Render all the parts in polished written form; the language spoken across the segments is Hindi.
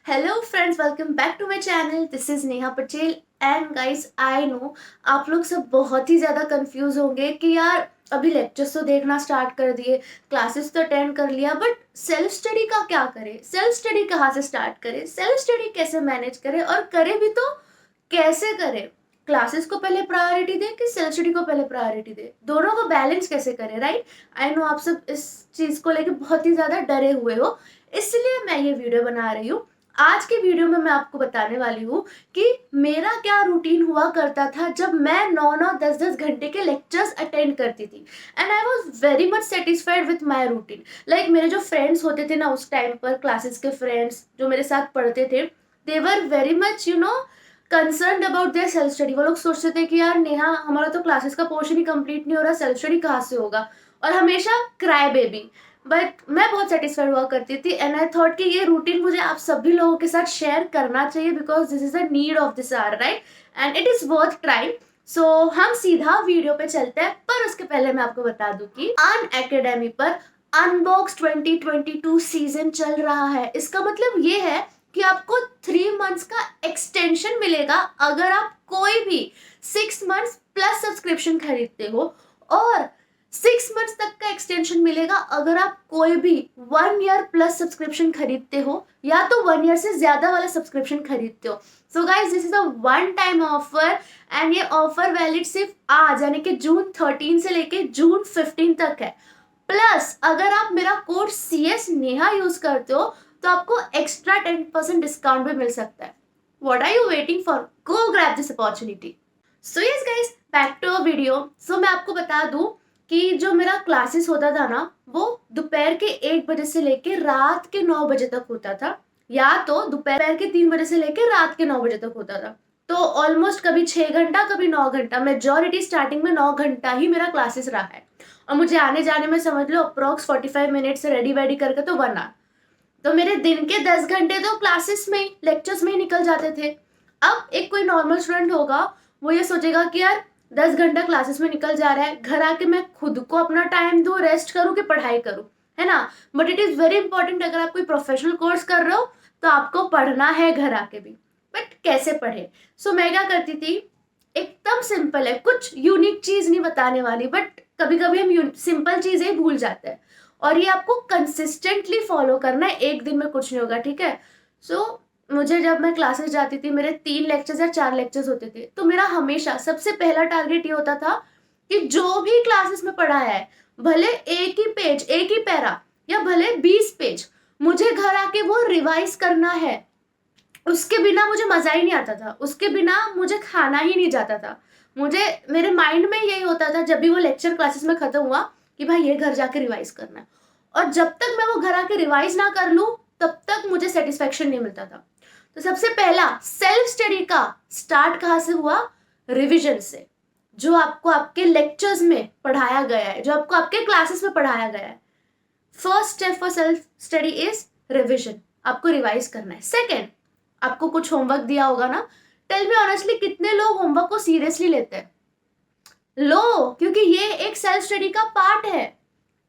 Hello friends, welcome back to my channel. This is Neha Patel and guys, I know आप लोग सब बहुत ही ज़्यादा कंफ्यूज होंगे कि यार अभी लेक्चर्स तो देखना स्टार्ट कर दिए, क्लासेस तो अटेंड कर लिया, बट सेल्फ स्टडी का क्या करें, सेल्फ स्टडी कहाँ से स्टार्ट करें, सेल्फ स्टडी कैसे मैनेज करें, और करें भी तो कैसे करें। क्लासेस को पहले प्रायोरिटी दे कि सेल्फ स्टडी को पहले प्रायोरिटी दे, दोनों को बैलेंस कैसे करें, राइट। आई नो आप सब इस चीज़ को लेके बहुत ही ज़्यादा डरे हुए हो, इसलिए मैं ये वीडियो बना रही हूँ। आज के वीडियो में मैं आपको बताने वाली हूँ कि मेरा क्या रूटीन हुआ करता था जब मैं 9-9 10-10 घंटे के लेक्चर्स अटेंड करती थी, and I was very much satisfied with my routine. Like मेरे जो फ्रेंड्स होते थे ना उस टाइम पर, क्लासेस के फ्रेंड्स जो मेरे साथ पढ़ते थे, they were very much concern about their self study. वो लोग सोचते थे कि यार नेहा, हमारा तो क्लासेस का पोर्शन ही कंप्लीट नहीं हो रहा, सेल्फ स्टडी कहाँ से होगा, और हमेशा क्राई बेबी। बट मैं बहुत सेटिस्फाइड हुआ करती थी, एंड आई थॉट कि ये रूटीन मुझे आप सभी लोगों के साथ शेयर करना चाहिए, because this is the need of this hour, right, and it is worth trying. So हम सीधा वीडियो पे चलते हैं, पर उसके पहले मैं आपको बता दूं कि अन एकेडमी पर अनबॉक्स 2022 सीजन चल रहा है। इसका मतलब ये है कि आपको 3 मंथ्स का एक्सटेंशन मिलेगा अगर आप कोई भी 6 मंथ्स प्लस सब्सक्रिप्शन खरीदते हो, और 6 मंथ्स तक का एक्सटेंशन मिलेगा अगर आप कोई भी 1 ईयर प्लस सब्सक्रिप्शन खरीदते हो, या तो 1 ईयर से ज्यादा वाला सब्सक्रिप्शन खरीदते हो। So guys, this is a one time offer, and ये ऑफर वैलिड सिर्फ आज यानी कि जून 13 से लेके जून 15 तक है। प्लस अगर आप मेरा कोड CS नेहा यूज करते हो तो आपको एक्स्ट्रा 10% डिस्काउंट भी मिल सकता है। What are you waiting for? Go grab this opportunity. So yes guys, back to our video. So मैं आपको बता दूं कि जो मेरा क्लासेस होता था ना, वो दोपहर के 1 बजे से लेके रात के 9 बजे तक होता था, या तो दोपहर के 3 बजे से लेके रात के 9 बजे तक होता था। तो ऑलमोस्ट कभी 6 घंटा कभी 9 घंटा, मेजोरिटी स्टार्टिंग में 9 घंटा ही मेरा क्लासेस रहा है, और मुझे आने जाने में समझ लो अप्रोक्स 45 मिनट से रेडी वेडी करके तो 1 आवर। तो मेरे दिन के 10 घंटे तो क्लासेस में ही, लेक्चर्स में ही निकल जाते थे। अब एक कोई नॉर्मल स्टूडेंट होगा, वो ये सोचेगा कि यार 10 घंटा क्लासेस में निकल जा रहा है, घर आके मैं खुद को अपना टाइम दूं, रेस्ट करूं कि पढ़ाई करूं, है ना। But it is very important, अगर आप कोई प्रोफेशनल कोर्स कर रहे हो तो आपको पढ़ना है घर आके भी। बट कैसे पढ़े? सो मैं क्या करती थी, एकदम सिंपल है, कुछ यूनिक चीज नहीं बताने वाली, बट कभी कभी हम सिंपल चीजें ही भूल जाते हैं, और ये आपको कंसिस्टेंटली फॉलो करना है, एक दिन में कुछ नहीं होगा, ठीक है। सो मुझे जब मैं क्लासेस जाती थी, मेरे 3 लेक्चर्स या 4 लेक्चर्स होते थे, तो मेरा हमेशा सबसे पहला टारगेट ये होता था कि जो भी क्लासेस में पढ़ाया है, भले एक ही पेज, एक ही पैरा, या भले 20 पेज, मुझे घर आके वो रिवाइज करना है। उसके बिना मुझे मजा ही नहीं आता था, उसके बिना मुझे खाना ही नहीं जाता था। मुझे, मेरे माइंड में यही होता था जब भी वो लेक्चर क्लासेस में खत्म हुआ कि भाई ये घर जाके रिवाइज करना है, और जब तक मैं वो घर आके रिवाइज ना कर लूं तब तक मुझे सेटिस्फेक्शन नहीं मिलता था। तो सबसे पहला सेल्फ स्टडी का स्टार्ट कहाँ से हुआ? रिविजन से। जो आपको आपके लेक्चर्स में पढ़ाया गया है, जो आपको आपके क्लासेस में पढ़ाया गया है, first step for self study is revision. आपको रिवाइज करना है। सेकेंड, आपको कुछ होमवर्क दिया होगा ना, टेल मी ऑनेस्टली कितने लोग होमवर्क को सीरियसली लेते हैं? लो, क्योंकि ये एक सेल्फ स्टडी का पार्ट है।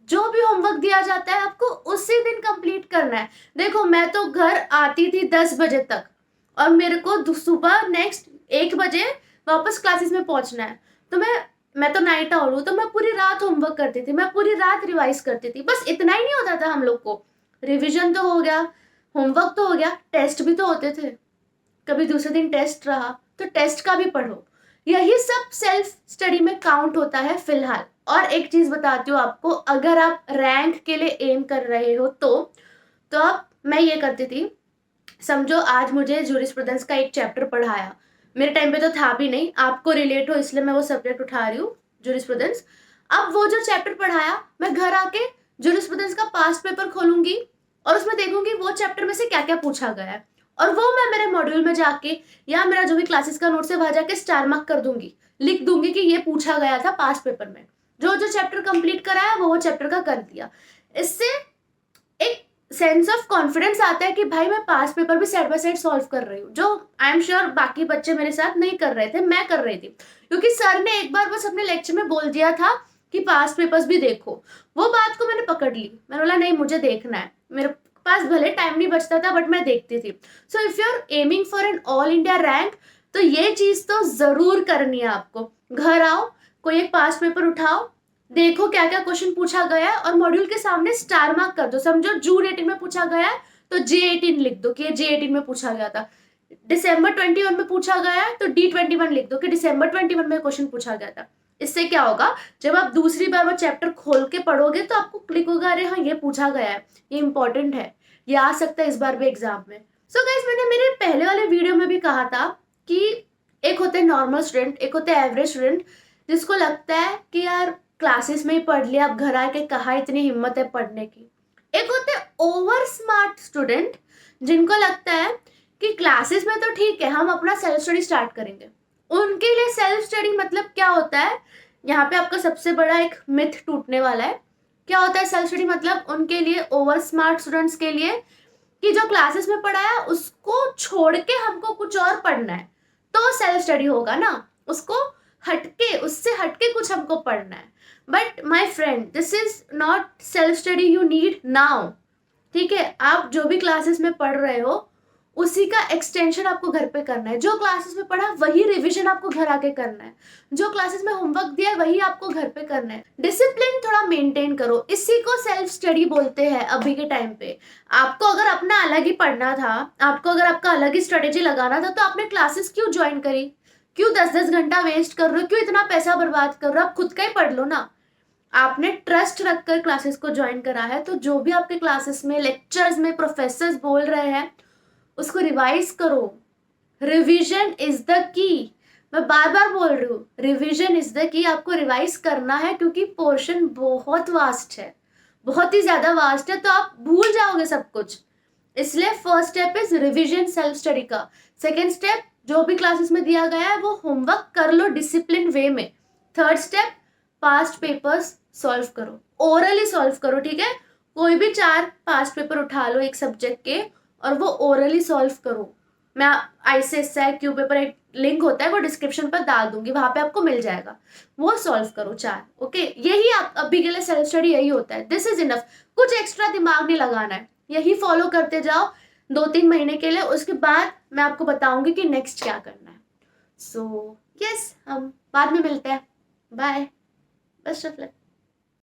जो भी होमवर्क दिया जाता है आपको उसी दिन कंप्लीट करना है। देखो, मैं तो घर आती थी 10 बजे तक, और मेरे को सुबह नेक्स्ट 1 बजे वापस क्लासेस में पहुंचना है। तो मैं तो नाइट आउल हूँ, तो मैं पूरी रात होमवर्क करती थी, मैं पूरी रात रिवाइज करती थी। बस इतना ही नहीं होता था हम लोग को, रिविजन तो हो गया, होमवर्क तो हो गया, टेस्ट भी तो होते थे। कभी दूसरे दिन टेस्ट रहा तो टेस्ट का भी पढ़ो। यही सब सेल्फ स्टडी में काउंट होता है फिलहाल। और एक चीज बताती हूँ आपको, अगर आप रैंक के लिए एम कर रहे हो तो आप, मैं ये करती थी, समझो आज मुझे जूरिस्प्रूडेंस का एक चैप्टर पढ़ाया, मेरे टाइम पे तो था भी नहीं, आपको रिलेट हो इसलिए मैं वो सब्जेक्ट उठा रही हूँ, जूरिस्प्रूडेंस। अब वो जो चैप्टर पढ़ाया, मैं घर आके जूरिस्प्रूडेंस का पास्ट पेपर खोलूंगी और उसमें देखूंगी वो चैप्टर में से क्या क्या पूछा गया है, और वो मैं मेरे मॉड्यूल में जाके, या मेरा जो भी क्लासेस का नोट्स है वहां जाके स्टार मार्क कर दूंगी, लिख दूंगी कि ये पूछा गया था पास्ट पेपर में। जो जो चैप्टर कंप्लीट कराया वो चैप्टर का कर दिया। इससे एक सेंस ऑफ कॉन्फिडेंस आता है कि भाई मैं पास्ट पेपर भी साइड बाय साइड सॉल्व कर रही हूँ, जो आई एम श्योर बाकी बच्चे मेरे साथ नहीं कर रहे थे, मैं कर रही थी। क्योंकि सर ने एक बार बस अपने लेक्चर में बोल दिया था कि पास्ट पेपर्स भी देखो, वो बात को मैंने पकड़ ली। मैंने बोला नहीं, मुझे देखना है, मेरे पास भले टाइम नहीं बचता था बट मैं देखती थी। So if you are aiming for an all India rank तो ये चीज तो जरूर करनी है आपको। घर आओ, कोई एक पास पेपर उठाओ, देखो क्या क्या क्वेश्चन पूछा गया है और मॉड्यूल के सामने स्टार मार्क कर दो। समझो जून 18 में पूछा गया है तो J18 लिख दो कि ये J18 में पूछा गया था। दिसंबर 21 में पूछा गया है तो D21 लिख दो कि दिसंबर 21 में क्वेश्चन पूछा गया था। इससे क्या होगा, जब आप दूसरी बार वो चैप्टर खोल के पढ़ोगे तो आपको क्लिक होगा, अरे हाँ ये पूछा गया है, ये इंपॉर्टेंट है, ये आ सकता है इस बार भी एग्जाम में। सो गाइस, मैंने मेरे पहले वाले वीडियो में भी कहा था कि एक होते हैं नॉर्मल स्टूडेंट, एक होते हैं एवरेज स्टूडेंट, जिसको लगता है कि यार क्लासेस में ही पढ़ लिया, अब घर आके कहाँ इतनी हिम्मत है पढ़ने की। एक होते हैं ओवर स्मार्ट स्टूडेंट, जिनको लगता है कि क्लासेस में तो ठीक है, हम अपना सेल्फ स्टडी स्टार्ट करेंगे। उनके लिए सेल्फ स्टडी मतलब क्या होता है, यहाँ पे आपका सबसे बड़ा एक मिथ टूटने वाला है। क्या होता है सेल्फ स्टडी मतलब उनके लिए, ओवर स्मार्ट स्टूडेंट्स के लिए, कि जो क्लासेस में पढ़ाया उसको छोड़ के हमको कुछ और पढ़ना है तो सेल्फ स्टडी होगा ना, उसको हटके, उससे हटके कुछ हमको पढ़ना है। But my friend, this is not self study you need now. ठीक है, आप जो भी क्लासेस में पढ़ रहे हो उसी का एक्सटेंशन आपको घर पे करना है। जो क्लासेस में पढ़ा वही रिवीजन आपको घर आके करना है। जो क्लासेस में होमवर्क दिया है वही आपको घर पे करना है। डिसिप्लिन थोड़ा मेंटेन करो, इसी को सेल्फ स्टडी बोलते हैं अभी के टाइम पे। आपको अगर अपना अलग ही पढ़ना था, आपको अगर आपका अलग ही स्ट्रेटेजी लगाना था, तो आपने क्लासेस क्यों ज्वाइन करी? क्यों 10-10 घंटा वेस्ट कर रहे हो? क्यों इतना पैसा बर्बाद कर रहे हो? आप खुद का ही पढ़ लो ना। आपने ट्रस्ट रखकर क्लासेस को ज्वाइन करा है तो जो भी आपके क्लासेस में, लेक्चर्स में प्रोफेसर्स बोल रहे हैं उसको रिवाइज करो। Revision is the key. मैं बार बार बोल रही हूँ, रिवीजन इज द की। आपको रिवाइज करना है क्योंकि पोर्शन बहुत वास्ट है, बहुत ही ज्यादा वास्ट है, तो आप भूल जाओगे सब कुछ। इसलिए first step is revision self study का। सेकेंड स्टेप, जो भी क्लासेस में दिया गया है वो होमवर्क कर लो डिसिप्लिन वे में। Third step, past papers solve करो, ओरली सॉल्व करो। ठीक है, कोई भी 4 पास्ट पेपर उठा लो एक सब्जेक्ट के और वो ओरली सॉल्व करो। मैं ICSI क्यू पेपर एक लिंक होता है, वो डिस्क्रिप्शन पर डाल दूंगी, वहां पे आपको मिल जाएगा। वो सॉल्व करो 4। ओके, यही आप अभी के लिए सेल्फ स्टडी यही होता है। This is enough. कुछ एक्स्ट्रा दिमाग नहीं लगाना है, यही फॉलो करते जाओ 2-3 महीने के लिए। उसके बाद मैं आपको बताऊंगी कि नेक्स्ट क्या करना है। सो यस, हम बाद में मिलते हैं। Bye, best of luck.